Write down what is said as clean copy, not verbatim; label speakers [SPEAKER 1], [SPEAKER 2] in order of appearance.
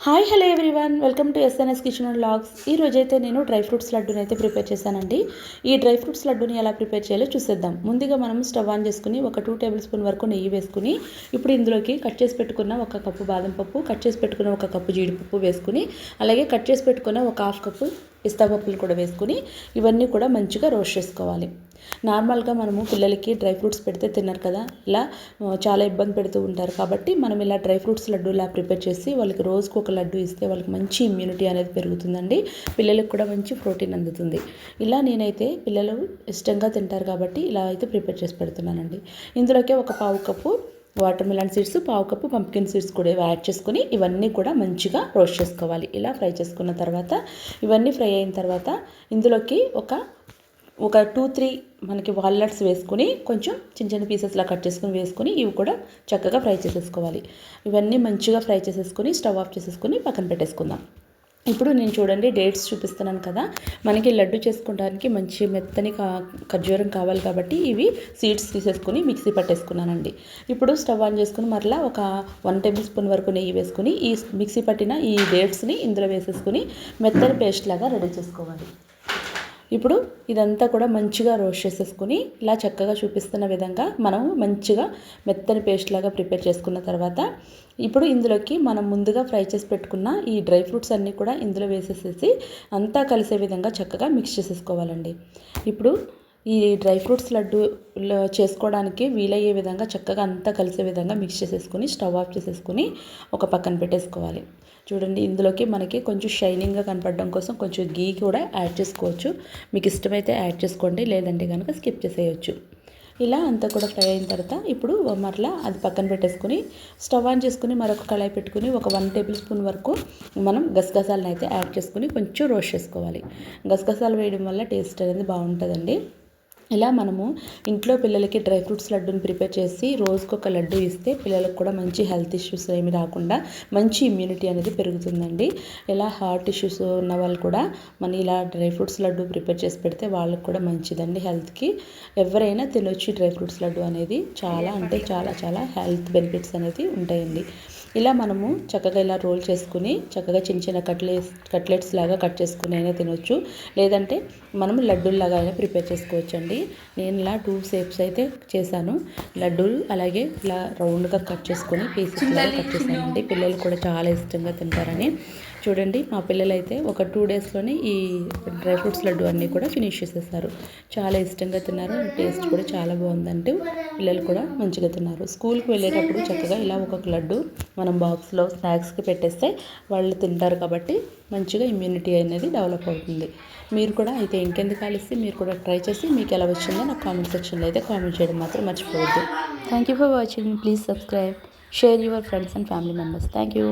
[SPEAKER 1] Hi hello everyone, welcome to SNS kitchen and vlogs. ఈ రోజైతే నేను డ్రై ఫ్రూట్స్ లడ్డూని అయితే ప్రిపేర్ చేశానండి. ఈ డ్రై ఫ్రూట్స్ లడ్డూని ఎలా ప్రిపేర్ చేయాలో చూసేద్దాం. ముందుగా మనం స్టవ్ ఆన్ చేసుకుని ఒక 2 టేబుల్ స్పూన్ వరకు నెయ్యి వేసుకుని ఇప్పుడు ఇందులోకి కట్ చేసి పెట్టుకున్న 1 కప్పు బాదం పప్పు, కట్ చేసి పెట్టుకున్న 1 కప్పు జీడిపప్పు వేసుకుని, అలాగే కట్ చేసి పెట్టుకున్న 1/2 కప్పు పిస్తా పప్పులు కూడా వేసుకుని ఇవన్నీ కూడా మంచిగా రోస్ట్ చేసుకోవాలి. నార్మల్గా మనము పిల్లలకి డ్రై ఫ్రూట్స్ పెడితే తిన్నారు కదా, ఇలా చాలా ఇబ్బంది పెడుతూ ఉంటారు. కాబట్టి మనం ఇలా డ్రై ఫ్రూట్స్ లడ్డు ఇలా ప్రిపేర్ చేసి వాళ్ళకి రోజుకు ఒక లడ్డు ఇస్తే వాళ్ళకి మంచి ఇమ్యూనిటీ అనేది పెరుగుతుందండి. పిల్లలకు కూడా మంచి ప్రోటీన్ అందుతుంది. ఇలా నేనైతే పిల్లలు ఇష్టంగా తింటారు కాబట్టి ఇలా అయితే ప్రిపేర్ చేసి పెడుతున్నానండి. ఇందులోకి 1/4 cup water melon seeds, 1/4 cup pumpkin seeds కూడా యాడ్ చేసుకుని ఇవన్నీ కూడా మంచిగా రోస్ట్ చేసుకోవాలి. ఇలా ఫ్రై చేసుకున్న తర్వాత ఇవన్నీ ఫ్రై అయిన తర్వాత ఇందులోకి ఒక 2-3 మనకి వాల్నట్స్ వేసుకుని కొంచెం చిన్న చిన్న పీసెస్లా కట్ చేసుకుని వేసుకుని ఇవి కూడా చక్కగా ఫ్రై చేసేసుకోవాలి. ఇవన్నీ మంచిగా ఫ్రై చేసేసుకుని స్టవ్ ఆఫ్ చేసేసుకుని పక్కన పెట్టేసుకుందాం. ఇప్పుడు నేను చూడండి డేట్స్ చూపిస్తున్నాను కదా, మనకి లడ్డు చేసుకోవడానికి మంచి మెత్తని ఖర్జూరం కావాలి కాబట్టి ఇవి సీడ్స్ తీసేసుకుని మిక్సీ పట్టేసుకున్నానండి. ఇప్పుడు స్టవ్ ఆన్ చేసుకుని మరలా ఒక 1 టేబుల్ స్పూన్ వరకు నెయ్యి వేసుకుని ఈ మిక్సీ పట్టిన ఈ డేట్స్ని ఇందులో వేసేసుకుని మెత్తని పేస్ట్ లాగా రెడీ చేసుకోవాలి. ఇప్పుడు ఇదంతా కూడా మంచిగా రోస్ట్ చేసేసుకుని ఇలా చక్కగా చూపిస్తున్న విధంగా మనం మంచిగా మెత్తని పేస్ట్ లాగా ప్రిపేర్ చేసుకున్న తర్వాత ఇప్పుడు ఇందులోకి మనం ముందుగా ఫ్రై చేసి పెట్టుకున్న ఈ డ్రై ఫ్రూట్స్ అన్నీ కూడా ఇందులో వేసేసేసి అంతా కలిసే విధంగా చక్కగా మిక్స్ చేసేసుకోవాలండి. ఇప్పుడు ఈ డ్రై ఫ్రూట్స్ లడ్డు చేసుకోవడానికి వీలయ్యే విధంగా చక్కగా అంతా కలిసే విధంగా మిక్స్ చేసేసుకుని స్టవ్ ఆఫ్ చేసేసుకుని ఒక పక్కన పెట్టేసుకోవాలి. చూడండి ఇందులోకి మనకి కొంచెం షైనింగ్గా కనపడడం కోసం కొంచెం గీ కూడా యాడ్ చేసుకోవచ్చు. మీకు ఇష్టమైతే యాడ్ చేసుకోండి, లేదంటే కనుక స్కిప్ చేసేయచ్చు. ఇలా అంతా కూడా ఫ్రై అయిన తర్వాత ఇప్పుడు మరలా అది పక్కన పెట్టేసుకుని స్టవ్ ఆన్ చేసుకుని మరొక కళాయి పెట్టుకుని ఒక 1 టేబుల్ స్పూన్ వరకు మనం గసగసాలను అయితే యాడ్ చేసుకుని కొంచెం రోస్ట్ చేసుకోవాలి. గసగసాలు వేయడం వల్ల టేస్ట్ అనేది బాగుంటుందండి. ఇలా మనము ఇంట్లో పిల్లలకి డ్రై ఫ్రూట్స్ లడ్డూని ప్రిపేర్ చేసి రోజుకొక లడ్డు ఇస్తే పిల్లలకు కూడా మంచి హెల్త్ ఇష్యూస్ ఏమి రాకుండా మంచి ఇమ్యూనిటీ అనేది పెరుగుతుందండి. ఇలా హార్ట్ ఇష్యూస్ ఉన్న వాళ్ళు కూడా మన ఇలా డ్రై ఫ్రూట్స్ లడ్డు ప్రిపేర్ చేసి పెడితే వాళ్ళకి కూడా మంచిదండి హెల్త్కి. ఎవరైనా తినొచ్చు డ్రై ఫ్రూట్స్ లడ్డు అనేది. చాలా అంటే చాలా చాలా హెల్త్ బెనిఫిట్స్ అనేది ఉంటాయండి. ఇలా మనము చక్కగా ఇలా రోల్ చేసుకుని చక్కగా చిన్న చిన్న కట్లెట్స్ లాగా కట్ చేసుకుని అయినా తినొచ్చు, లేదంటే మనం లడ్డూల్లాగా అయినా ప్రిపేర్ చేసుకోవచ్చు అండి. నేను ఇలా 2 షేప్స్ అయితే చేశాను. లడ్డూలు అలాగే ఇలా రౌండ్గా కట్ చేసుకొని పీసెస్ లాగా కట్ చేశానండి. పిల్లలు కూడా చాలా ఇష్టంగా తింటారని. చూడండి మా పిల్లలు అయితే ఒక 2 డేస్లోనే ఈ డ్రై ఫ్రూట్స్ లడ్డు అన్నీ కూడా ఫినిష్ చేసేసారు. చాలా ఇష్టంగా తిన్నారు. టేస్ట్ కూడా చాలా బాగుందంటూ పిల్లలు కూడా మంచిగా తిన్నారు. స్కూల్కి వెళ్ళేటప్పుడు చక్కగా ఇలా ఒక్కొక్క లడ్డు మనం బాక్స్లో స్నాక్స్కి పెట్టేస్తే వాళ్ళు తింటారు కాబట్టి మంచిగా ఇమ్యూనిటీ అనేది డెవలప్ అవుతుంది. మీరు కూడా అయితే ఇంకెందుకు కలిసి మీరు కూడా ట్రై చేసి మీకు ఎలా వచ్చిందో నాకు కామెంట్ సెక్షన్లో అయితే కామెంట్ చేయడం మాత్రం మర్చిపోవద్దు. Thank you for watching. Please subscribe, share your friends and family members. Thank you.